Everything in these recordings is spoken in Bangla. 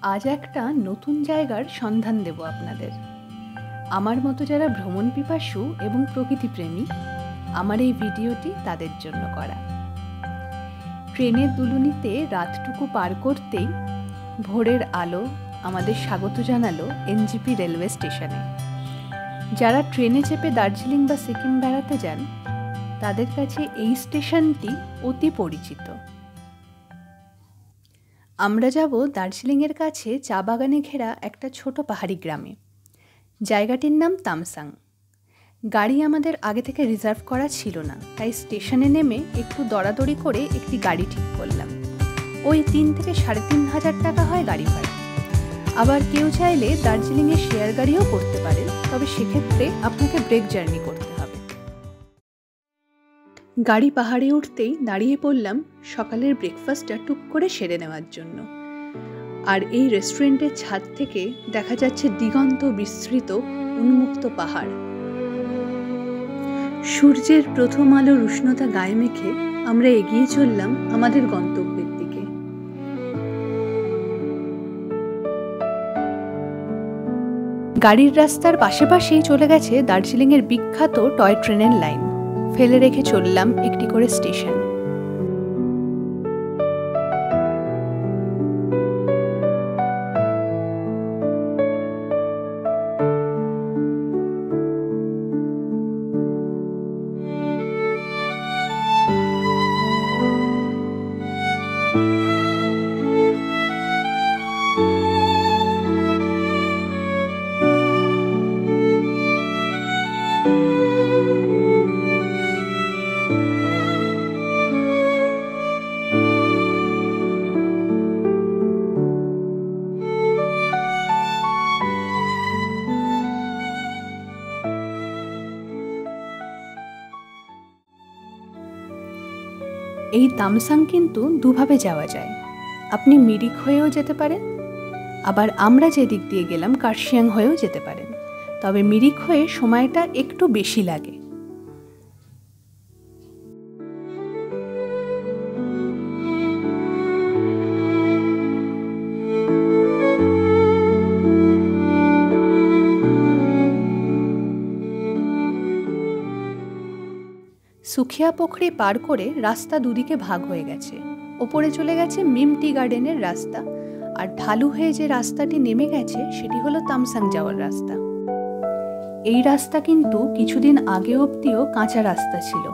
আজ একটা নতুন জায়গার সন্ধান দেব আপনাদের। আমার মতো যারা ভ্রমণ পিপাসু এবং প্রকৃতিপ্রেমী, আমার এই ভিডিওটি তাদের জন্য করা। ট্রেনের দুলুনিতে রাতটুকু পার করতেই ভোরের আলো আমাদের স্বাগত জানালো এনজেপি রেলওয়ে স্টেশনে। যারা ট্রেনে চেপে দার্জিলিং বা সিকিম বেড়াতে যান, তাদের কাছে এই স্টেশনটি অতি পরিচিত। আমরা যাব দার্জিলিংয়ের কাছে চা বাগানে ঘেরা একটা ছোট পাহাড়ি গ্রামে। জায়গাটির নাম তামসাং। গাড়ি আমাদের আগে থেকে রিজার্ভ করা ছিল না, তাই স্টেশনে নেমে একটু দরাদরি করে একটি গাড়ি ঠিক করলাম। ওই 3 থেকে 3,500 টাকা হয় গাড়ি ভাড়া। আবার কেউ চাইলে দার্জিলিংয়ে শেয়ার গাড়িও করতে পারেন, তবে সেক্ষেত্রে আপনাকে ব্রেক জার্নি করতে হবে। গাড়ি পাহাড়ে উঠতেই দাঁড়িয়ে পড়লাম সকালের ব্রেকফাস্টটা টুক করে সেরে নেওয়ার জন্য। আর এই রেস্টুরেন্টের ছাদ থেকে দেখা যাচ্ছে দিগন্ত বিস্তৃত উন্মুক্ত পাহাড়। সূর্যের প্রথম আলোর উষ্ণতা গায়ে মেখে আমরা এগিয়ে চললাম আমাদের গন্তব্যের দিকে। গাড়ির রাস্তার পাশেই চলে গেছে দার্জিলিংয়ের বিখ্যাত টয় ট্রেনের লাইন। ফেলে রেখে চললাম একটি করে স্টেশন। এই তামসাং কিন্তু দুভাবে যাওয়া যায়। আপনি মিরিক হয়েও যেতে পারেন, আবার আমরা যে দিক দিয়ে গেলাম কার্শিয়াং হয়েও যেতে পারেন। তবে মিরিক হয়ে সময়টা একটু বেশি লাগে। সুখিয়া পোখরি পার করে রাস্তা দুদিকে ভাগ হয়ে গেছে। ওপরে চলে গেছে মিম টি গার্ডেনের রাস্তা, আর ঢালু হয়ে যে রাস্তাটি নেমে গেছে সেটি হলো তামসাং যাওয়ার রাস্তা। এই রাস্তা কিন্তু কিছুদিন আগে অবধিও কাঁচা রাস্তা ছিল।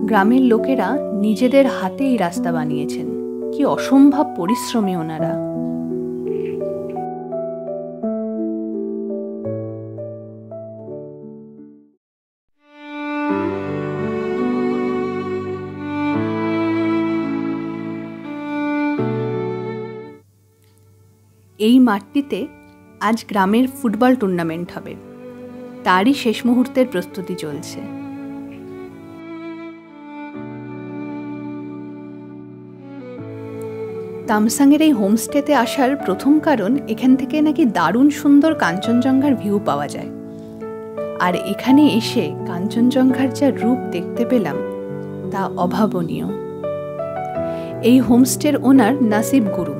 গ্রামের লোকেরা নিজেদের হাতে এই রাস্তা বানিয়েছেন। কি অসম্ভব পরিশ্রমী ওনারা! এই মাঠটিতে আজ গ্রামের ফুটবল টুর্নামেন্ট হবে, তারই শেষ মুহূর্তের প্রস্তুতি চলছে। তামসাংয়ের এই হোমস্টেতে আসার প্রথম কারণ, এখান থেকে নাকি দারুণ সুন্দর কাঞ্চনজঙ্ঘার ভিউ পাওয়া যায়। আর এখানে এসে কাঞ্চনজঙ্ঘার যা রূপ দেখতে পেলাম তা অভাবনীয়। এই হোমস্টের ওনার নাসিব গুরুং।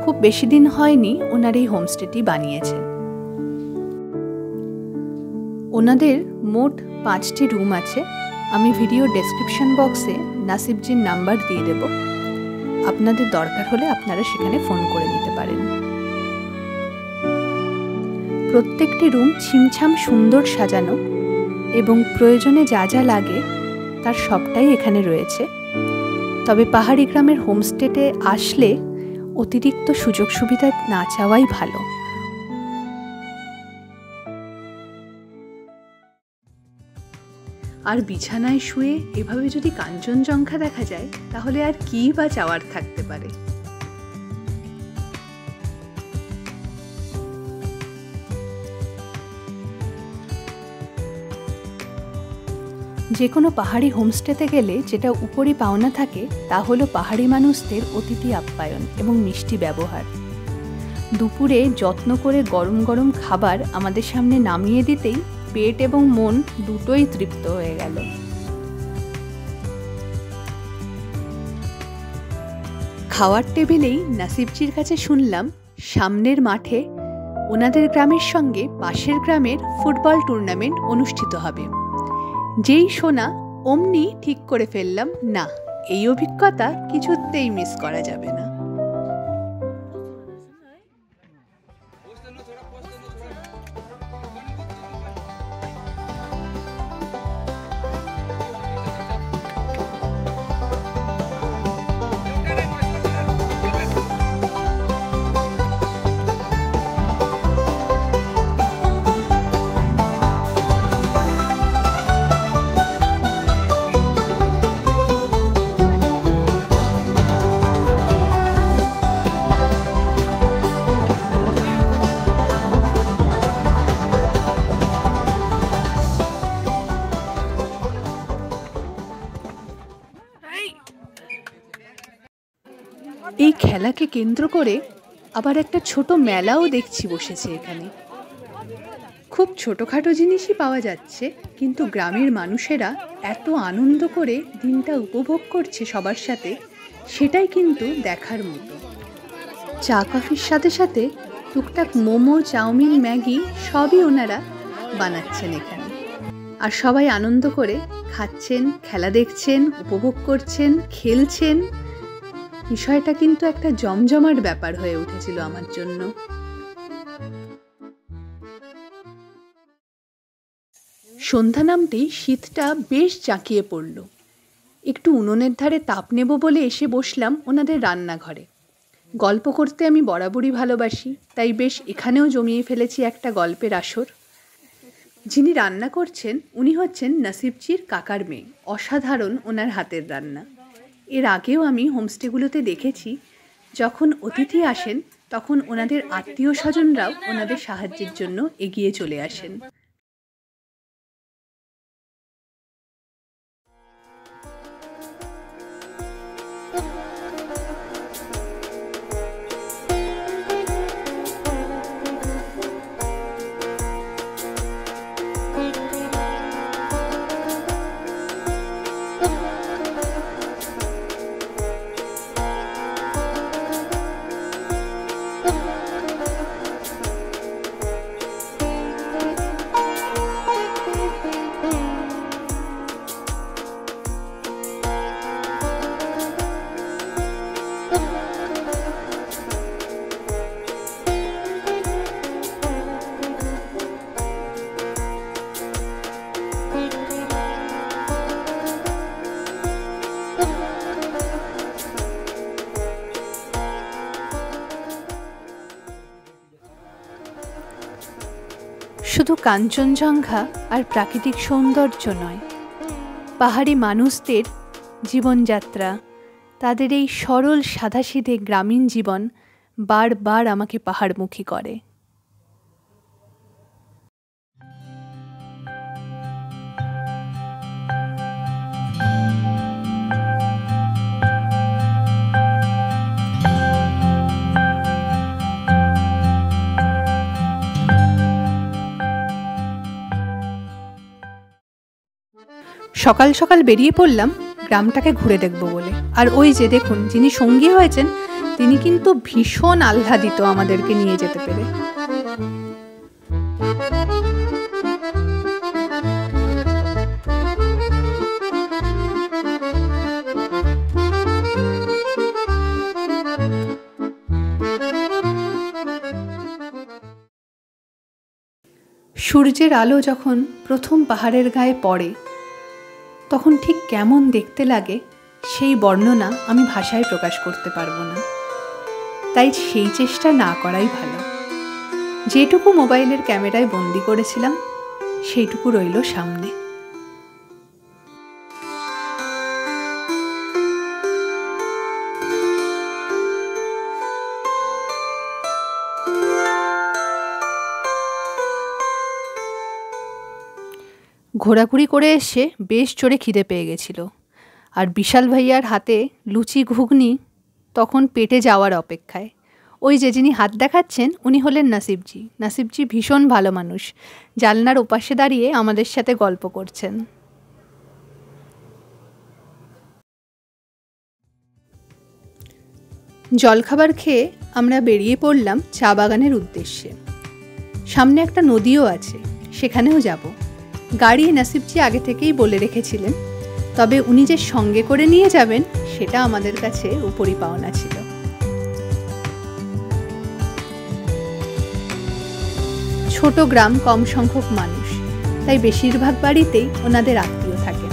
খুব বেশি দিন হয়নি ওনার এই হোমস্টেটি বানিয়েছেন। ওনাদের মোট 5টি রুম আছে। আমি ভিডিও ডেসক্রিপশন বক্সে নাসিবজির নাম্বার দিয়ে দেব। আপনাদের দরকার হলে আপনারা সেখানে ফোন করে নিতে পারেন। প্রত্যেকটি রুম ছিমছাম সুন্দর সাজানো, এবং প্রয়োজনে যা যা লাগে তার সবটাই এখানে রয়েছে। তবে পাহাড়ি গ্রামের হোমস্টেতে আসলে অতিরিক্ত সুযোগ সুবিধা না চাওয়াই ভালো। আর বিছানায় শুয়ে এভাবে যদি কাঞ্চনজঙ্ঘা দেখা যায়, তাহলে আর কি বা চাওয়ার থাকতে পারে। যে কোনো পাহাড়ি হোমস্টেতে গেলে যেটা উপরই পাওনা থাকে তা হলো পাহাড়ি মানুষদের অতিথি আপ্যায়ন এবং মিষ্টি ব্যবহার। দুপুরে যত্ন করে গরম গরম খাবার আমাদের সামনে নামিয়ে দিতেই পেট এবং মন দুটোই তৃপ্ত হয়ে গেল। খাওয়ার টেবিলেই নাসিবজির কাছে শুনলাম সামনের মাঠে ওনাদের গ্রামের সঙ্গে পাশের গ্রামের ফুটবল টুর্নামেন্ট অনুষ্ঠিত হবে। যেই শোনা অমনি ঠিক করে ফেললাম, না, এই অভিজ্ঞতা কিছুতেই মিস করা যাবে না। এই খেলাকে কেন্দ্র করে আবার একটা ছোট মেলাও দেখছি বসেছে এখানে। খুব ছোটোখাটো জিনিসই পাওয়া যাচ্ছে, কিন্তু গ্রামের মানুষেরা এত আনন্দ করে দিনটা উপভোগ করছে সবার সাথে, সেটাই কিন্তু দেখার মতো। চা কফির সাথে সাথে টুকটাক মোমো, চাউমিন, ম্যাগি সবই ওনারা বানাচ্ছেন এখানে। আর সবাই আনন্দ করে খাচ্ছেন, খেলা দেখছেন, উপভোগ করছেন, খেলছেন। বিষয়টা কিন্তু একটা জমজমাট ব্যাপার হয়ে উঠেছিল আমার জন্য। সন্ধ্যা নামতেই শীতটা বেশ জাঁকিয়ে পড়ল। একটু উনুনের ধারে তাপ নেব বলে এসে বসলাম ওনাদের রান্নাঘরে। গল্প করতে আমি বরাবরই ভালোবাসি, তাই বেশ এখানেও জমিয়ে ফেলেছি একটা গল্পের আসর। যিনি রান্না করছেন উনি হচ্ছেন নাসিবজির কাকার মেয়ে। অসাধারণ ওনার হাতের রান্না। এর আগেও আমি হোমস্টেগুলোতে দেখেছি, যখন অতিথি আসেন তখন ওনাদের আত্মীয় স্বজনরাও ওনাদের সাহায্যের জন্য এগিয়ে চলে আসেন। শুধু কাঞ্চনজঙ্ঘা আর প্রাকৃতিক সৌন্দর্য নয়, পাহাড়ি মানুষদের জীবনযাত্রা, তাদের এই সরল সাদাসিধে গ্রামীণ জীবন বারবার আমাকে পাহাড়মুখী করে। সকাল সকাল বেরিয়ে পড়লাম গ্রামটাকে ঘুরে দেখব বলে। আর ওই যে দেখুন, যিনি সঙ্গী হয়েছেন তিনি কিন্তু ভীষণ আহ্লাদিত আমাদেরকে নিয়ে যেতে পেরে। সূর্যের আলো যখন প্রথম পাহাড়ের গায়ে পড়ে তখন ঠিক কেমন দেখতে লাগে সেই বর্ণনা আমি ভাষায় প্রকাশ করতে পারবো না। তাই সেই চেষ্টা না করাই ভালো। যেটুকু মোবাইলের ক্যামেরায় বন্দি করেছিলাম সেইটুকু রইল সামনে। ঘোরাঘুরি করে এসে বেশ জোরে খিদে পেয়ে গেছিল, আর বিশাল ভাইয়ার হাতে লুচি ঘুগনি তখন পেটে যাওয়ার অপেক্ষায়। ওই যে যিনি হাত দেখাচ্ছেন উনি হলেন নাসিবজি। নাসিবজি ভীষণ ভালো মানুষ, জানলার ওপাশে দাঁড়িয়ে আমাদের সাথে গল্প করছেন। জলখাবার খেয়ে আমরা বেরিয়ে পড়লাম চা বাগানের উদ্দেশ্যে। সামনে একটা নদীও আছে, সেখানেও যাব। গাড়ি নাসিবজি আগে থেকেই বলে রেখেছিলেন, তবে উনি যে সঙ্গে করে নিয়ে যাবেন সেটা আমাদের কাছে উপরি পাওনা ছিল। ছোট গ্রাম, কম সংখ্যক মানুষ, তাই বেশিরভাগ বাড়িতেই ওনাদের আত্মীয় থাকেন।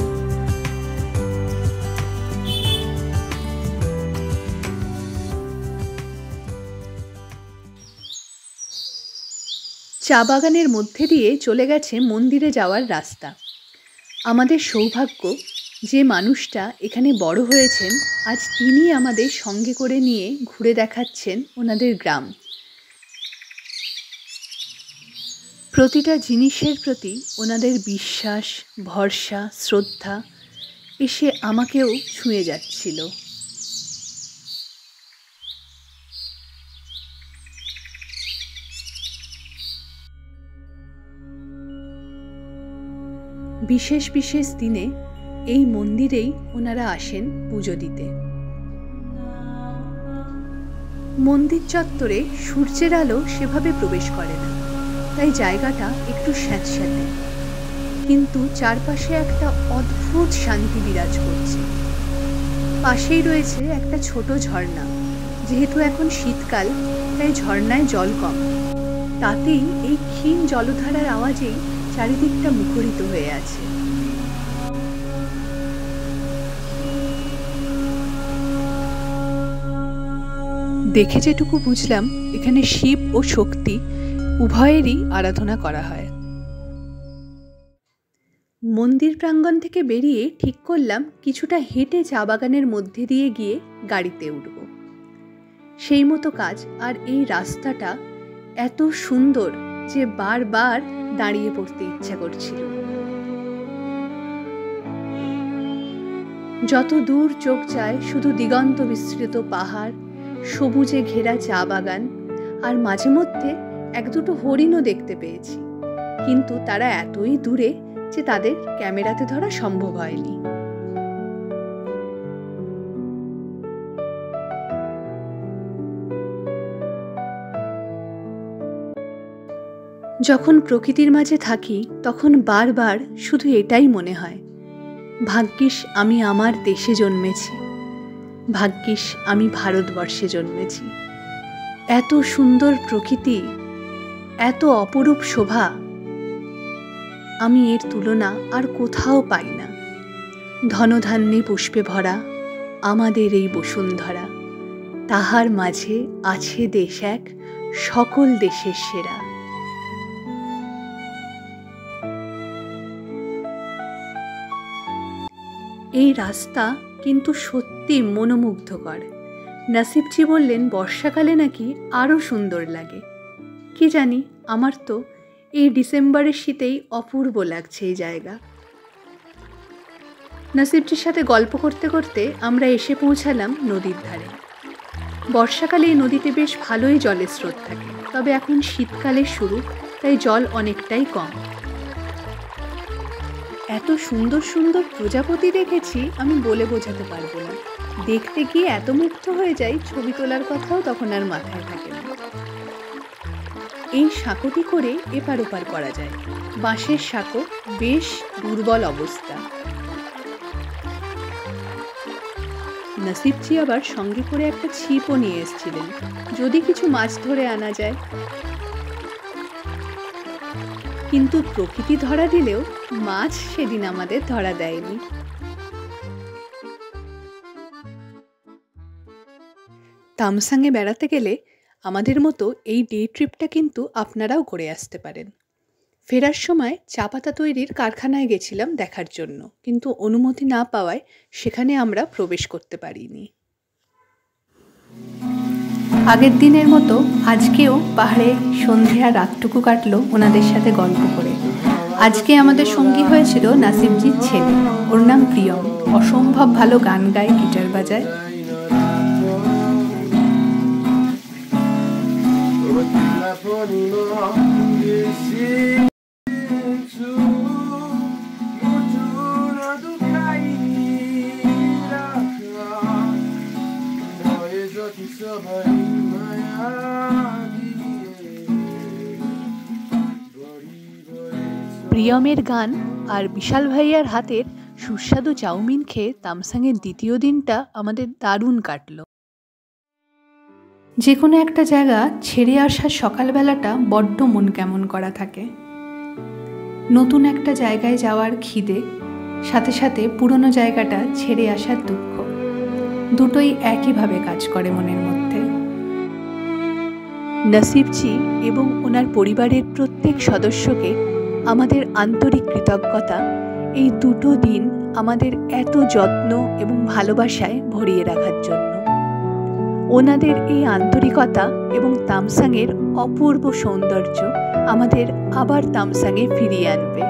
চা বাগানের মধ্যে দিয়ে চলে গেছে মন্দিরে যাওয়ার রাস্তা। আমাদের সৌভাগ্য, যে মানুষটা এখানে বড় হয়েছেন আজ তিনি আমাদের সঙ্গে করে নিয়ে ঘুরে দেখাচ্ছেন ওনাদের গ্রাম। প্রতিটা জিনিসের প্রতি ওনাদের বিশ্বাস, ভরসা, শ্রদ্ধা এসে আমাকেও ছুঁয়ে যাচ্ছিল। বিশেষ বিশেষ দিনে এই মন্দিরেই ওনারা আসেন পুজো দিতে। মন্দির চত্বরে সূর্যের আলো সেভাবে প্রবেশ করে না, তাই জায়গাটা একটু স্যাঁতস্যাঁতে, কিন্তু চারপাশে একটা অদ্ভুত শান্তি বিরাজ করছে। পাশেই রয়েছে একটা ছোট ঝর্ণা। যেহেতু এখন শীতকাল, তাই ঝর্ণায় জল কম, তাতেই এই ক্ষীণ জলধারার আওয়াজেই চারিদিকটা মুখরিত হয়ে আছে। দেখে যেটুকু বুঝলাম, এখানে শিব ও শক্তি উভয়েরই আরাধনা করা হয়। মন্দির প্রাঙ্গণ থেকে বেরিয়ে ঠিক করলাম কিছুটা হেঁটে চা বাগানের মধ্যে দিয়ে গিয়ে গাড়িতে উঠব। সেই মতো কাজ। আর এই রাস্তাটা এত সুন্দর যে বারবার দাঁড়িয়ে পড়তে ইচ্ছা করছিল। যত দূর চোখ যায় শুধু দিগন্ত বিস্তৃত পাহাড়, সবুজে ঘেরা চা বাগান, আর মাঝে মধ্যে এক দুটো হরিণও দেখতে পেয়েছি, কিন্তু তারা এতই দূরে যে তাদের ক্যামেরাতে ধরা সম্ভব হয়নি। যখন প্রকৃতির মাঝে থাকি তখন বারবার শুধু এটাই মনে হয়, ভাগ্যিস আমি আমার দেশে জন্মেছি, ভাগ্যিস আমি ভারতবর্ষে জন্মেছি। এত সুন্দর প্রকৃতি, এত অপরূপ শোভা, আমি এর তুলনা আর কোথাও পাই না। ধনধান্যে পুষ্পে ভরা আমাদের এই বসুন্ধরা, তাহার মাঝে আছে দেশ এক সকল দেশের সেরা। এই রাস্তা কিন্তু সত্যি মনোমুগ্ধকর। নাসিবজি বললেন বর্ষাকালে নাকি আরও সুন্দর লাগে। কি জানি, আমার তো এই ডিসেম্বরের শীতেই অপূর্ব লাগছে এই জায়গা। নাসিবজির সাথে গল্প করতে করতে আমরা এসে পৌঁছালাম নদীর ধারে। বর্ষাকালে এই নদীতে বেশ ভালোই জলের স্রোত থাকে, তবে এখন শীতকালের শুরু, তাই জল অনেকটাই কম। এত সুন্দর সুন্দর প্রজাপতি দেখেছি আমি বলে বোঝাতে পারবো না। দেখতে গিয়ে এত মুগ্ধ হয়ে যাই, ছবি তোলার কথাও তখন আর মাথায় থাকে না। এই সাঁকোটি করে এপার ওপার করা যায়। বাঁশের সাঁকো, বেশ দুর্বল অবস্থা। নাসিবজি আবার সঙ্গে করে একটা ছিপও নিয়ে এসেছিলেন, যদি কিছু মাছ ধরে আনা যায়। কিন্তু প্রকৃতি ধরা দিলেও মাছ সেদিন আমাদের ধরা দেয়নি। তামসাঙে বেড়াতে গেলে আমাদের মতো এই ডে ট্রিপটা কিন্তু আপনারাও করে আসতে পারেন। ফেরার সময় চা পাতা তৈরির কারখানায় গেছিলাম দেখার জন্য, কিন্তু অনুমতি না পাওয়ায় সেখানে আমরা প্রবেশ করতে পারিনি। আগের দিনের মতো আজকেও পাহাড়ে সন্ধে আর রাতটুকু কাটলো ওনাদের সাথে গল্প করে। আজকে আমাদের সঙ্গী হয়েছিল নাসিবজির ছেলে, ওর নাম প্রিয়ম। অসম্ভব ভালো গান গায়, গিটার বাজায়। প্রিয়মের গান আর বিশাল ভাইয়ার হাতের সুস্বাদু চাউমিন খেয়ে তামসাংয়ের দ্বিতীয় দিনটা আমাদের দারুণ কাটল। যে কোনো একটা জায়গা ছেড়ে আসার সকালবেলাটা বড্ড মন কেমন করা থাকে। নতুন একটা জায়গায় যাওয়ার খিদে, সাথে সাথে পুরনো জায়গাটা ছেড়ে আসার দুঃখ, দুটোই একইভাবে কাজ করে মনের মধ্যে। নসিবজি এবং ওনার পরিবারের প্রত্যেক সদস্যকে আমাদের আন্তরিক কৃতজ্ঞতা এই দুটো দিন আমাদের এত যত্ন এবং ভালোবাসায় ভরিয়ে রাখার জন্য। ওনাদের এই আন্তরিকতা এবং তামসাংয়ের অপূর্ব সৌন্দর্য আমাদের আবার তামসাংয়ে ফিরিয়ে আনবে।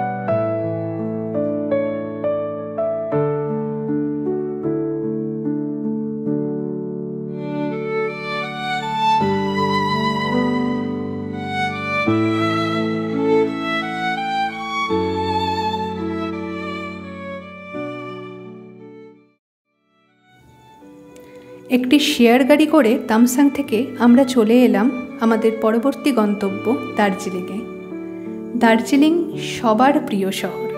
একটি শেয়ার গাড়ি করে তামসাং থেকে আমরা চলে এলাম আমাদের পরবর্তী গন্তব্য দার্জিলিংয়ে। দার্জিলিং সবার প্রিয় শহর,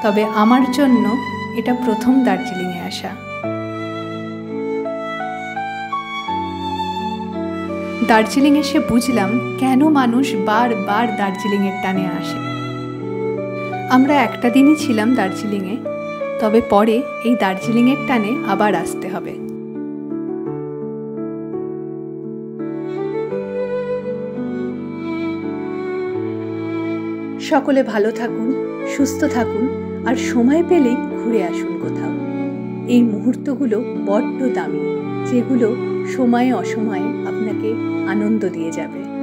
তবে আমার জন্য এটা প্রথম দার্জিলিংয়ে আসা। দার্জিলিং এসে বুঝলাম কেন মানুষ বারবার দার্জিলিংয়ের টানে আসে। আমরা একটা দিনই ছিলাম দার্জিলিংয়ে, তবে পরে এই দার্জিলিংয়ের টানে আবার আসতে হবে। সকলে ভালো থাকুন, সুস্থ থাকুন, আর সময় পেলেই ঘুরে আসুন কোথাও। এই মুহূর্তগুলো বড্ড দামি, যেগুলো সময়ে অসময়ে আপনাকে আনন্দ দিয়ে যাবে।